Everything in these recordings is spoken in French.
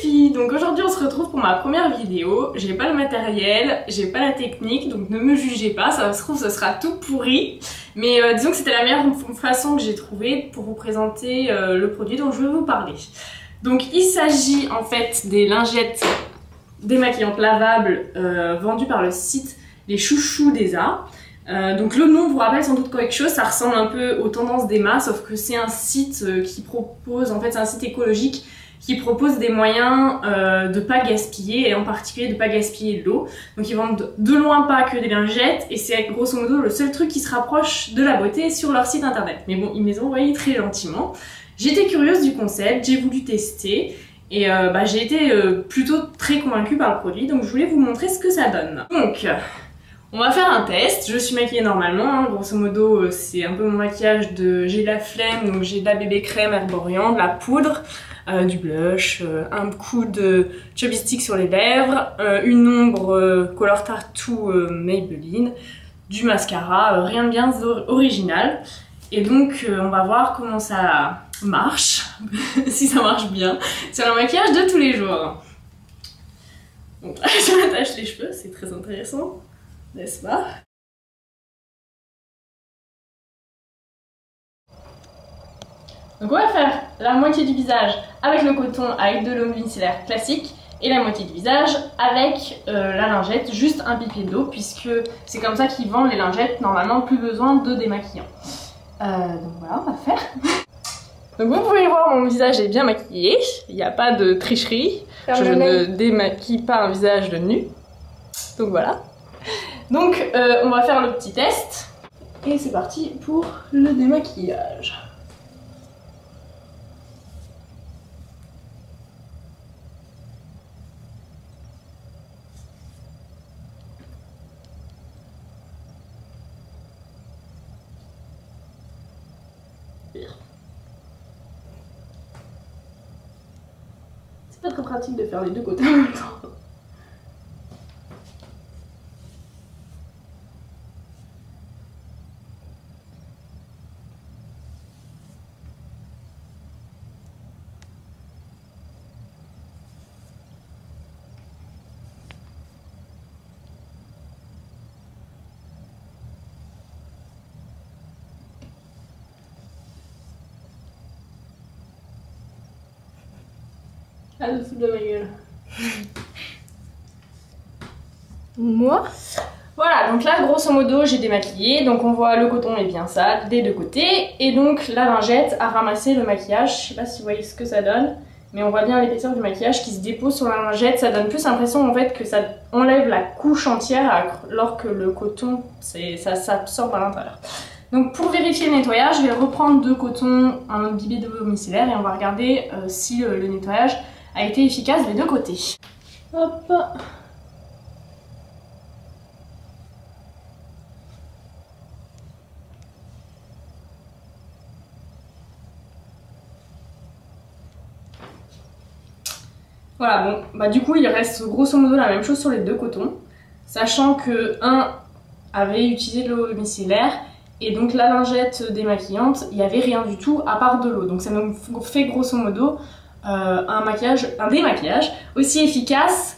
filles, donc aujourd'hui on se retrouve pour ma première vidéo. J'ai pas le matériel, j'ai pas la technique, donc ne me jugez pas, ça se trouve ce sera tout pourri. Mais disons que c'était la meilleure façon que j'ai trouvée pour vous présenter le produit dont je vais vous parler. Donc il s'agit en fait des lingettes démaquillantes lavables vendues par le site Les Chouchous d'Eza. Donc le nom vous rappelle sans doute quelque chose, ça ressemble un peu aux tendances d'Emma, sauf que c'est un site qui propose, en fait c'est un site écologique qui propose des moyens de pas gaspiller, et en particulier de pas gaspiller de l'eau. Donc ils vendent de loin pas que des lingettes, et c'est grosso modo le seul truc qui se rapproche de la beauté sur leur site internet. Mais bon, ils me les ont envoyés très gentiment. J'étais curieuse du concept, j'ai voulu tester, et j'ai été plutôt très convaincue par le produit, donc je voulais vous montrer ce que ça donne. Donc, on va faire un test. Je suis maquillée normalement, hein. Grosso modo c'est un peu mon maquillage de j'ai la flemme, donc j'ai de la bébé crème Herborian, de la poudre, du blush, un coup de chubby stick sur les lèvres, une ombre Color Tattoo Maybelline, du mascara, rien de bien original. Et donc on va voir comment ça marche, si ça marche bien, sur un maquillage de tous les jours. Donc, je m'attache les cheveux, c'est très intéressant, n'est-ce pas? Donc on va faire la moitié du visage avec le coton avec de l'eau micellaire classique et la moitié du visage avec la lingette, juste un pipier d'eau, puisque c'est comme ça qu'ils vendent les lingettes, normalement plus besoin de démaquillant. Donc voilà, on va faire. Donc vous pouvez voir, mon visage est bien maquillé, il n'y a pas de tricherie, je ne démaquille pas un visage de nu. Donc voilà. Donc on va faire le petit test et c'est parti pour le démaquillage. C'est pas très pratique de faire les deux côtés en même temps. Ah, le dessous de ma gueule. Moi? Voilà, donc là, grosso modo, j'ai démaquillé. Donc on voit le coton est bien sale des deux côtés. Et donc la lingette a ramassé le maquillage. Je sais pas si vous voyez ce que ça donne, mais on voit bien l'épaisseur du maquillage qui se dépose sur la lingette. Ça donne plus l'impression en fait que ça enlève la couche entière, alors que le coton, ça s'absorbe à l'intérieur. Donc pour vérifier le nettoyage, je vais reprendre de coton, un autre bibet de micellaire, et on va regarder si le nettoyage a été efficace des deux côtés. Hop. Voilà, bon, bah du coup il reste grosso modo la même chose sur les deux cotons, sachant que un avait utilisé de l'eau micellaire, et donc la lingette démaquillante, il n'y avait rien du tout à part de l'eau. Donc ça nous fait grosso modo un démaquillage aussi efficace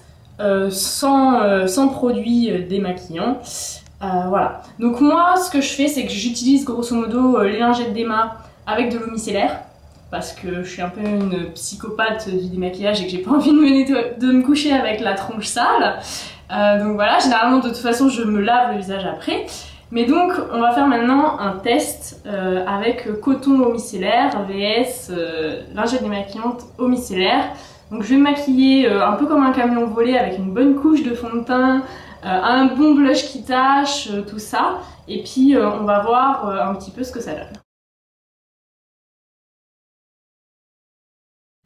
sans produit démaquillant. Voilà. Donc moi, ce que je fais, c'est que j'utilise grosso modo les lingettes d'Emma avec de l'eau micellaire, parce que je suis un peu une psychopathe du démaquillage et que j'ai pas envie de me coucher avec la tronche sale. Donc voilà, généralement de toute façon je me lave le visage après. Mais donc on va faire maintenant un test avec coton eau micellaire vs lingette démaquillante eau micellaire. Donc je vais me maquiller un peu comme un camion volé avec une bonne couche de fond de teint, un bon blush qui tâche, tout ça. Et puis on va voir un petit peu ce que ça donne.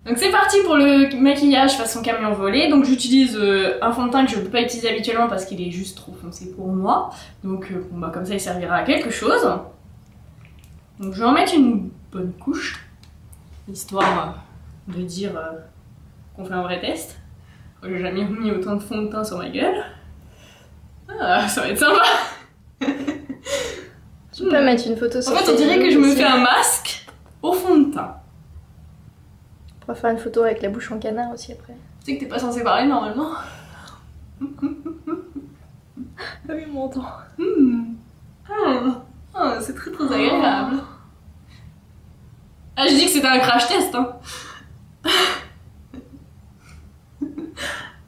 Donc c'est parti pour le maquillage façon camion volé. Donc j'utilise un fond de teint que je ne peux pas utiliser habituellement parce qu'il est juste trop foncé pour moi. Donc bon, bah, comme ça il servira à quelque chose. Donc je vais en mettre une bonne couche, histoire de dire qu'on fait un vrai test. J'ai jamais mis autant de fond de teint sur ma gueule. Ah, ça va être sympa. Tu peux mettre une photo sur. En fait on dirait que je me fais un masque au fond de teint. On va faire une photo avec la bouche en canard aussi après. Tu sais que t'es pas censé parler normalement. Ah oui, on m'entend. C'est très très agréable. Ah, je dis que c'était un crash test, hein.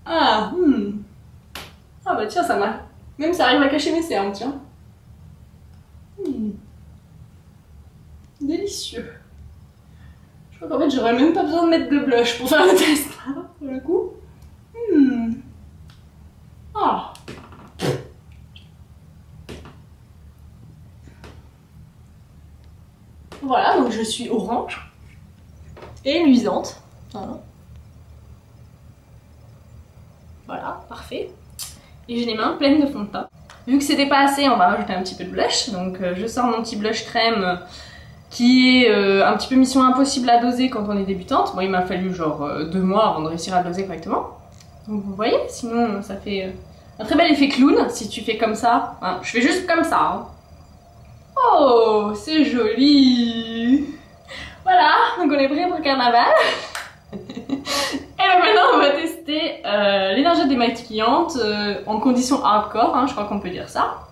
Ah bah tiens, ça m'a... Même ça arrive à cacher mes cernes, tiens. Délicieux. Je crois qu'en fait j'aurais même pas besoin de mettre de blush pour faire le test, hein, pour le coup. Ah. Voilà, donc je suis orange. Et luisante. Voilà, parfait. Et j'ai les mains pleines de fond de teint. Vu que c'était pas assez, on va rajouter un petit peu de blush. Donc je sors mon petit blush crème qui est un petit peu mission impossible à doser quand on est débutante. Bon, il m'a fallu genre 2 mois avant de réussir à le doser correctement. Donc vous voyez, sinon ça fait un très bel effet clown si tu fais comme ça. Hein, je fais juste comme ça. Hein. Oh, c'est joli. Voilà, donc on est prêt pour le carnaval. Et donc maintenant on va tester les lingettes démaquillantes en conditions hardcore, hein, je crois qu'on peut dire ça.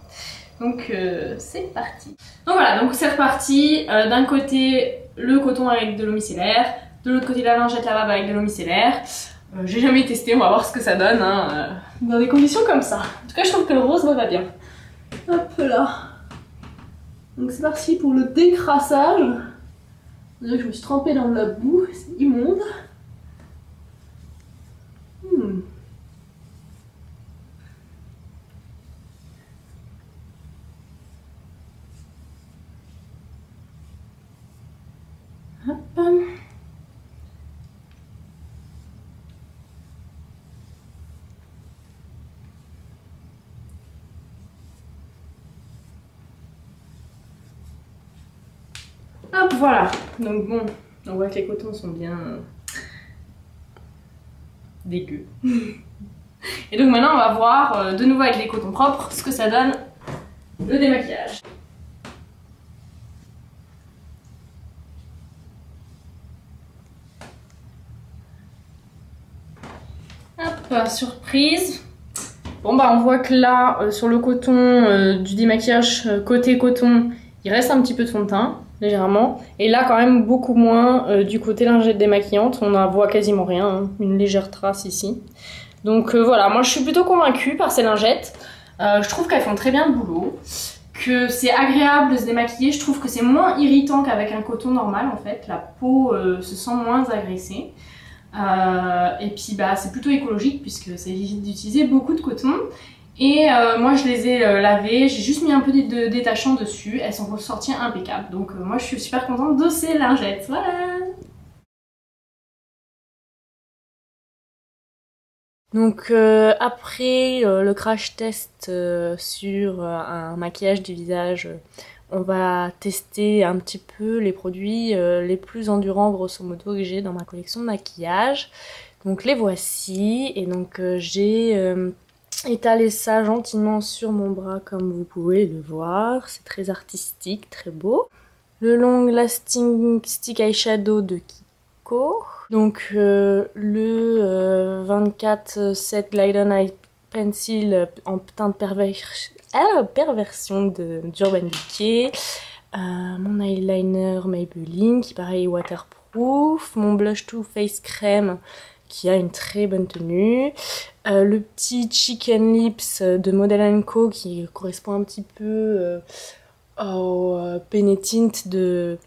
Donc c'est parti. Donc voilà, donc c'est reparti. D'un côté le coton avec de l'eau micellaire, de l'autre côté la lingette lavable avec de l'eau micellaire. J'ai jamais testé, on va voir ce que ça donne hein, dans des conditions comme ça. En tout cas je trouve que le rose me va bien. Hop là. Donc c'est parti pour le décrassage. Je me suis trempée dans de la boue, c'est immonde. Hop. Hop, voilà. Donc bon, on voit que les cotons sont bien dégueux. Et donc maintenant on va voir de nouveau avec les cotons propres ce que ça donne le démaquillage. Hop, surprise. Bon bah on voit que là sur le coton du démaquillage côté coton, il reste un petit peu de fond de teint, légèrement. Et là quand même beaucoup moins du côté lingette démaquillante, on en voit quasiment rien, hein, une légère trace ici. Donc voilà, moi je suis plutôt convaincue par ces lingettes. Je trouve qu'elles font très bien le boulot, que c'est agréable de se démaquiller. Je trouve que c'est moins irritant qu'avec un coton normal en fait. La peau se sent moins agressée. Et puis bah c'est plutôt écologique puisque ça évite d'utiliser beaucoup de coton. Et moi je les ai lavées, j'ai juste mis un peu de détachant dessus, elles sont ressorties impeccables. Donc moi je suis super contente de ces lingettes, voilà. Donc après le crash test sur un maquillage du visage, on va tester un petit peu les produits les plus endurants grosso modo que j'ai dans ma collection de maquillage. Donc les voici, et donc j'ai étalé ça gentiment sur mon bras comme vous pouvez le voir. C'est très artistique, très beau. Le Long Lasting Stick Eyeshadow de Kiko. Donc le 24 Set Glide On Eye Pencil en teinte perversion d'Urban Decay. Mon eyeliner Maybelline qui pareil waterproof. Mon blush Too Faced crème qui a une très bonne tenue. Le petit Chicken Lips de Model & Co qui correspond un petit peu au Benetint de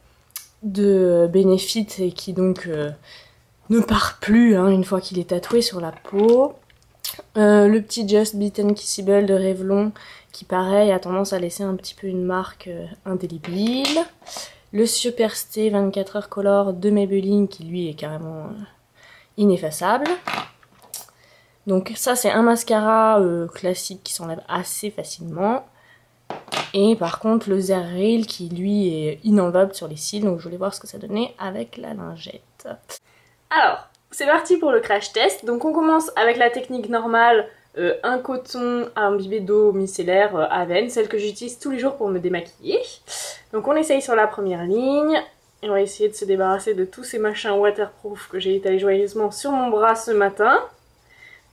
Benefit et qui donc ne part plus hein, une fois qu'il est tatoué sur la peau. Le petit Just Beaten Kissable de Revlon qui pareil a tendance à laisser un petit peu une marque indélébile. Le Superstay 24 Heures Color de Maybelline qui lui est carrément ineffaçable. Donc ça c'est un mascara classique qui s'enlève assez facilement. Et par contre le Zerreal qui lui est inenlevable sur les cils, donc je voulais voir ce que ça donnait avec la lingette. Alors, c'est parti pour le crash test. Donc on commence avec la technique normale, un coton imbibé d'eau micellaire Avène, celle que j'utilise tous les jours pour me démaquiller. Donc on essaye sur la première ligne, Et on va essayer de se débarrasser de tous ces machins waterproof que j'ai étalés joyeusement sur mon bras ce matin.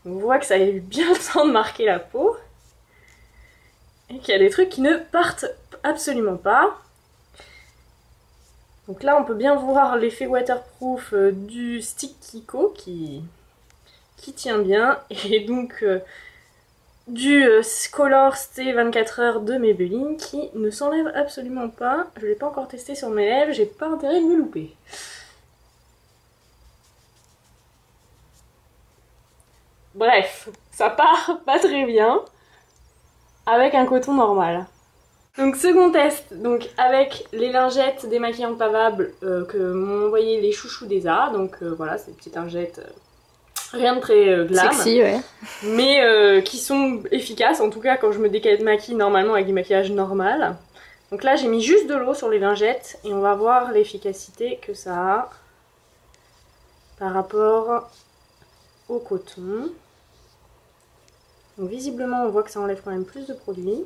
On voit que ça a eu bien le temps de marquer la peau. Et qu'il y a des trucs qui ne partent absolument pas. Donc là on peut bien voir l'effet waterproof du stick Kiko qui tient bien. Et donc du Color Stay 24 heures de Maybelline qui ne s'enlève absolument pas. Je ne l'ai pas encore testé sur mes lèvres, j'ai pas intérêt de me louper. Bref, ça part pas très bien avec un coton normal. Donc second test, donc avec les lingettes démaquillantes lavables que m'ont envoyé les chouchous d'Esa. Donc voilà, ces petites lingettes, rien de très glam. Sexy, ouais. Mais qui sont efficaces, en tout cas quand je me démaquille normalement avec du maquillage normal. Donc là j'ai mis juste de l'eau sur les lingettes et on va voir l'efficacité que ça a par rapport au coton. Donc visiblement on voit que ça enlève quand même plus de produit.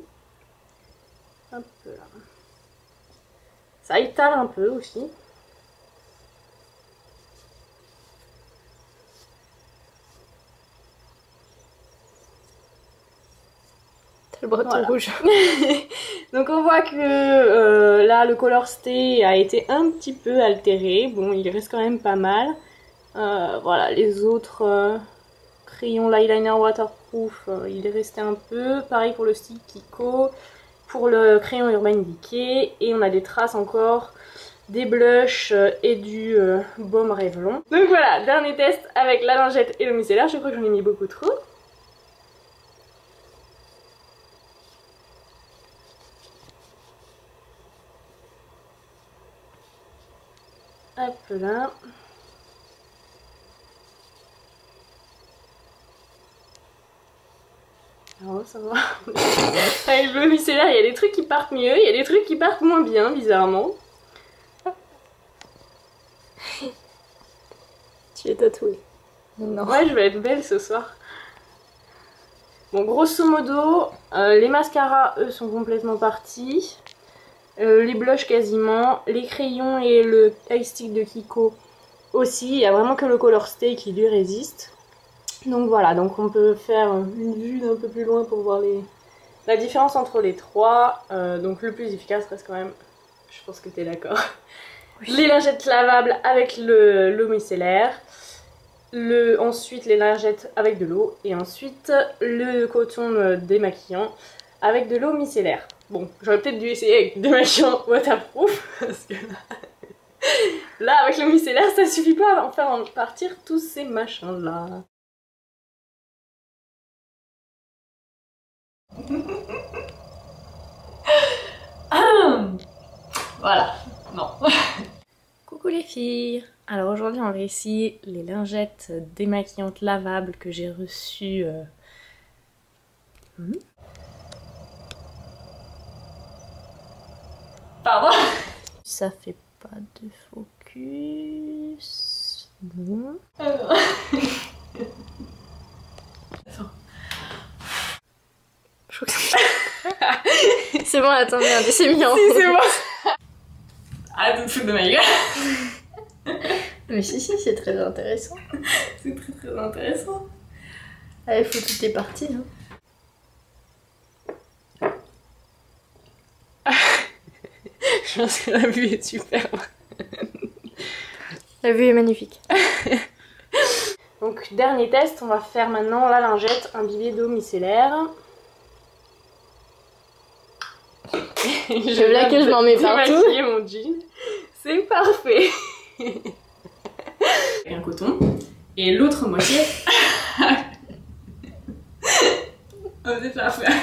Hop là. Ça étale un peu aussi. T'as le breton Voilà. rouge. Donc on voit que là le Color Stay a été un petit peu altéré. Bon, il reste quand même pas mal. Voilà, les autres crayons l'eyeliner waterproof, il est resté un peu. Pareil pour le stick Kiko, pour le crayon Urban Decay. Et on a des traces encore des blushs et du baume Revlon. Donc voilà, dernier test avec la lingette et le micellaire. Je crois que j'en ai mis beaucoup trop. Hop là. Alors ça va. Avec le micellaire, il y a des trucs qui partent mieux, il y a des trucs qui partent moins bien, bizarrement. Tu es tatouée. Non. Ouais, je vais être belle ce soir. Bon, grosso modo, les mascaras, eux, sont complètement partis. Les blushs quasiment, les crayons et le eye stick de Kiko aussi. Il n'y a vraiment que le Color Stay qui lui résiste. Donc voilà, donc on peut faire une vue d'un peu plus loin pour voir la différence entre les trois. Donc le plus efficace reste quand même, je pense que tu es d'accord, oui. Les lingettes lavables avec l'eau micellaire. Ensuite les lingettes avec de l'eau. Et ensuite le coton démaquillant avec de l'eau micellaire. Bon, j'aurais peut-être dû essayer avec des démaquillants waterproof, parce que là, avec le micellaire, ça suffit pas à en faire partir tous ces machins-là. Voilà, non. Coucou les filles. Alors aujourd'hui, on va essayer les lingettes démaquillantes lavables que j'ai reçues. Pardon. Ça fait pas de focus. Non. Attends. Je crois que C'est bon, attends, merde, c'est mis en si, c'est bon. Arrête de te foutre de ma gueule. Mais si, c'est très intéressant. C'est très intéressant. Allez, faut toutes les parties. Hein. Je pense que la vue est superbe. La vue est magnifique. Donc dernier test, on va faire maintenant la lingette imbibée d'eau micellaire. Je là que je m'en mets partout. Démaquiller mon jean. C'est parfait. Un coton. Et l'autre moitié. On va peut-être la faire.